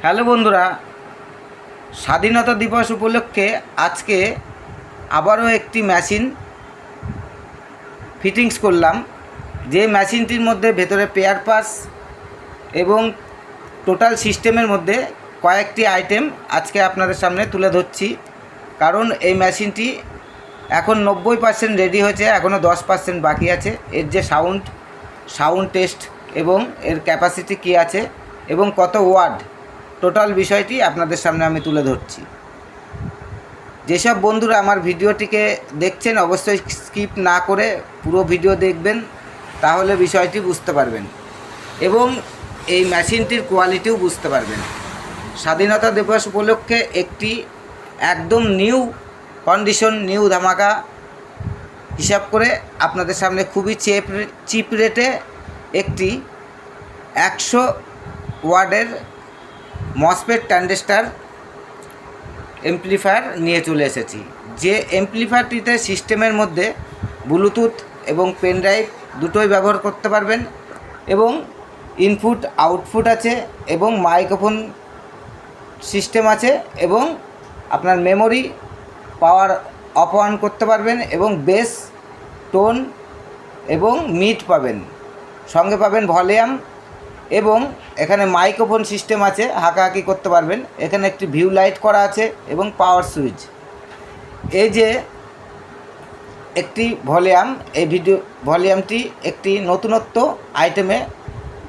Hello বন্ধুরা, স্বাধীনতা দিবস উপলক্ষে আজকে আবারও একটি মেশিন ফিটিংস করলাম। যে মেশিনটির মধ্যে ভেতরে পেয়ার পাস এবং টোটাল সিস্টেমের মধ্যে কয়েকটি আইটেম আজকে আপনাদের সামনে তুলে ধরছি। কারণ এই মেশিনটি এখন 90% রেডি হয়েছে, এখনও 10% বাকি আছে। এর যে সাউন্ড টেস্ট এবং এর ক্যাপাসিটি কী আছে এবং কত ওয়াট, টোটাল বিষয়টি আপনাদের সামনে আমি তুলে ধরছি। যেসব বন্ধুরা আমার ভিডিওটিকে দেখছেন অবশ্যই স্কিপ না করে পুরো ভিডিও দেখবেন, তাহলে বিষয়টি বুঝতে পারবেন এবং এই মেশিনটির কোয়ালিটিও বুঝতে পারবেন। স্বাধীনতা দিবস উপলক্ষে একটি একদম নিউ কন্ডিশন, নিউ ধামাকা হিসাব করে আপনাদের সামনে খুবই চিপ রেটে একটি 100 ওয়াটের মসফেট ট্রানজিস্টর এমপ্লিফায়ার নিয়ে চলে এসেছি। যে এমপ্লিফায়ারটিতে সিস্টেমের মধ্যে ব্লুটুথ এবং পেন ড্রাইভ দুটোই ব্যবহার করতে পারবেন এবং ইনপুট আউটপুট আছে এবং মাইক্রোফোন সিস্টেম আছে এবং আপনার মেমোরি পাওয়ার অফ অন করতে পারবেন এবং বেস, টোন এবং মিড পাবেন, সঙ্গে পাবেন ভলিউম এবং এখানে মাইক্রোফোন সিস্টেম আছে, হাঁকাহাঁকি করতে পারবেন। এখানে একটি ভিউ লাইট করা আছে এবং পাওয়ার সুইচ। এই যে একটি ভলিউম, এই ভলিউমটি একটি নতুনত্ব আইটেমে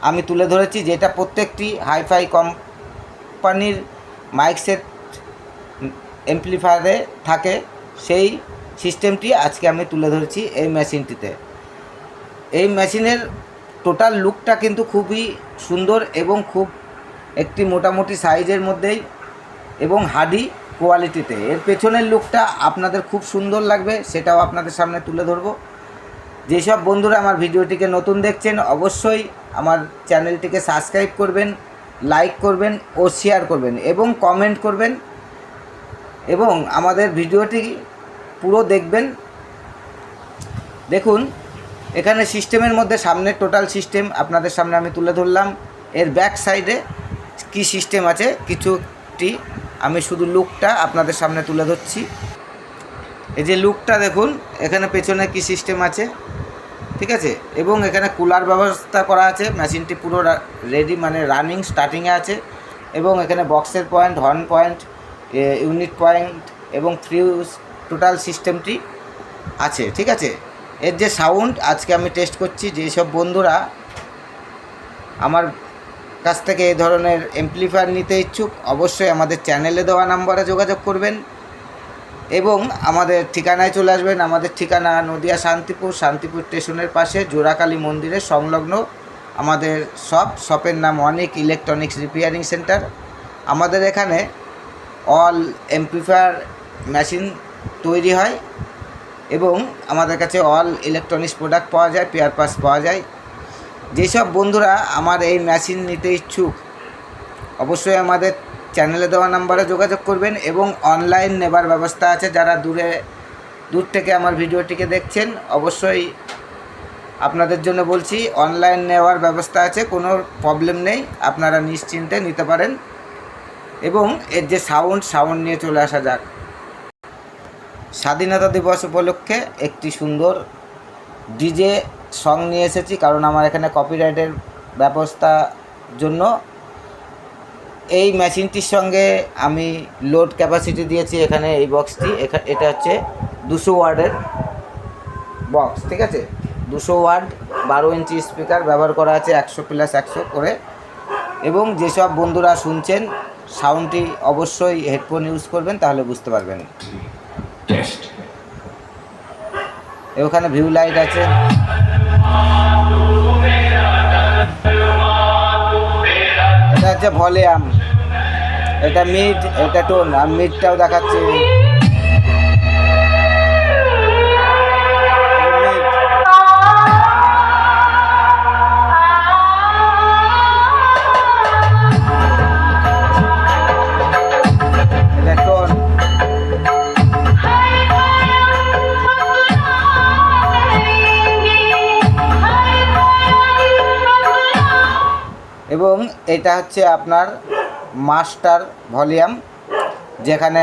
আমি তুলে ধরেছি, যেটা প্রত্যেকটি হাইফাই কোম্পানির মাইক সেট এমপ্লিফায়ারে থাকে। সেই সিস্টেমটি আজকে আমি তুলে ধরেছি এই মেশিনটিতে। এই মেশিনের টোটাল লুকটা কিন্তু খুবই সুন্দর এবং খুব একটি মোটামুটি সাইজের মধ্যেই এবং হার্ডি কোয়ালিটিতে। এর পেছনের লুকটা আপনাদের খুব সুন্দর লাগবে, সেটাও আপনাদের সামনে তুলে ধরব। যেসব বন্ধুরা আমার ভিডিওটিকে নতুন দেখছেন অবশ্যই আমার চ্যানেলটিকে সাবস্ক্রাইব করবেন, লাইক করবেন ও শেয়ার করবেন এবং কমেন্ট করবেন এবং আমাদের ভিডিওটি পুরো দেখবেন। দেখুন, এখানে সিস্টেমের মধ্যে সামনের টোটাল সিস্টেম আপনাদের সামনে আমি তুলে ধরলাম। এর ব্যাক সাইডে কী সিস্টেম আছে কিছুটি আমি শুধু লুকটা আপনাদের সামনে তুলে ধরছি। এই যে লুকটা দেখুন, এখানে পেছনে কী সিস্টেম আছে, ঠিক আছে, এবং এখানে কুলার ব্যবস্থা করা আছে। মেশিনটি পুরো রেডি, মানে রানিং স্টার্টিংয়ে আছে এবং এখানে বক্সের point, horn point, unit point এবং ফিউজ, টোটাল সিস্টেমটি আছে, ঠিক আছে। এর যে সাউন্ড আজকে আমি টেস্ট করছি, যেসব বন্ধুরা আমার কাছ থেকে এই ধরনের এমপ্লিফায়ার নিতে ইচ্ছুক অবশ্যই আমাদের চ্যানেলে দেওয়া নাম্বারে যোগাযোগ করবেন এবং আমাদের ঠিকানায় চলে আসবেন। আমাদের ঠিকানা নদিয়া শান্তিপুর স্টেশনের পাশে জোড়াকালী মন্দিরের সংলগ্ন আমাদের শপের নাম অনেক ইলেকট্রনিক্স রিপেয়ারিং সেন্টার। আমাদের এখানে অল এমপ্লিফায়ার মেশিন তৈরি হয় এবং আমাদের কাছে অল ইলেকট্রনিক্স প্রোডাক্ট পাওয়া যায়, পেয়ার পাস পাওয়া যায়। যেসব বন্ধুরা আমার এই মেশিন নিতে ইচ্ছুক অবশ্যই আমাদের চ্যানেলে দেওয়া নাম্বারে যোগাযোগ করবেন এবং অনলাইন নেবার ব্যবস্থা আছে। যারা দূর থেকে আমার ভিডিওটিকে দেখছেন অবশ্যই আপনাদের জন্য বলছি, অনলাইন নেওয়ার ব্যবস্থা আছে, কোনো প্রবলেম নেই, আপনারা নিশ্চিন্তে নিতে পারেন। এবং এর যে সাউন্ড নিয়ে চলে আসা যাক। স্বাধীনতা দিবস উপলক্ষে একটি সুন্দর ডিজে সং নিয়ে এসেছি, কারণ আমার এখানে কপিরাইটের ব্যবস্থার জন্য এই মেশিনটির সঙ্গে আমি লোড ক্যাপাসিটি দিয়েছি। এখানে এই বক্সটি, এটা হচ্ছে 200 ওয়াটের বক্স, ঠিক আছে। 200 ওয়াট 12 ইঞ্চি স্পিকার ব্যবহার করা আছে 100+100 করে। এবং যেসব বন্ধুরা শুনছেন সাউন্ডটি অবশ্যই হেডফোন ইউজ করবেন, তাহলে বুঝতে পারবেন। ওখানে ভিউ লাইট আছে। এটা হচ্ছে ভলিউম, এটা মিড, এটা টোন, আর মিডটাও দেখাচ্ছে। এটা টোন। এবং এটা হচ্ছে আপনার মাস্টার ভলিউম, যেখানে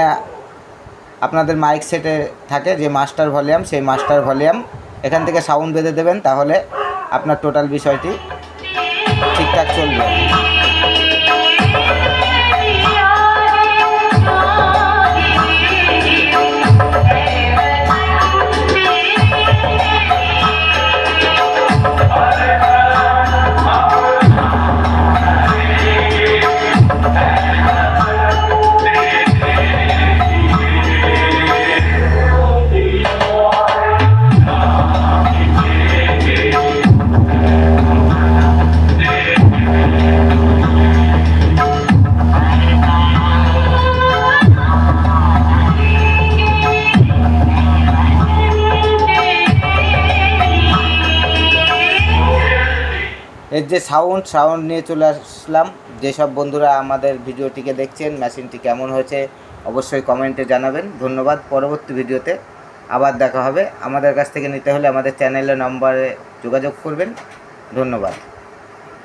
আপনাদের মাইক সেটে থাকে যে মাস্টার ভলিউম, সেই মাস্টার ভলিউম এখান থেকে সাউন্ড বেঁধে দেবেন, তাহলে আপনার টোটাল বিষয়টি ঠিকঠাক চলবে। এর যে সাউন্ড নিয়ে চলে আসলাম। যেসব বন্ধুরা আমাদের ভিডিওটিকে দেখছেন, মেশিনটি কেমন হয়েছে অবশ্যই কমেন্টে জানাবেন। ধন্যবাদ। পরবর্তী ভিডিওতে আবার দেখা হবে। আমাদের কাছ থেকে নিতে হলে আমাদের চ্যানেলের নম্বরে যোগাযোগ করবেন। ধন্যবাদ।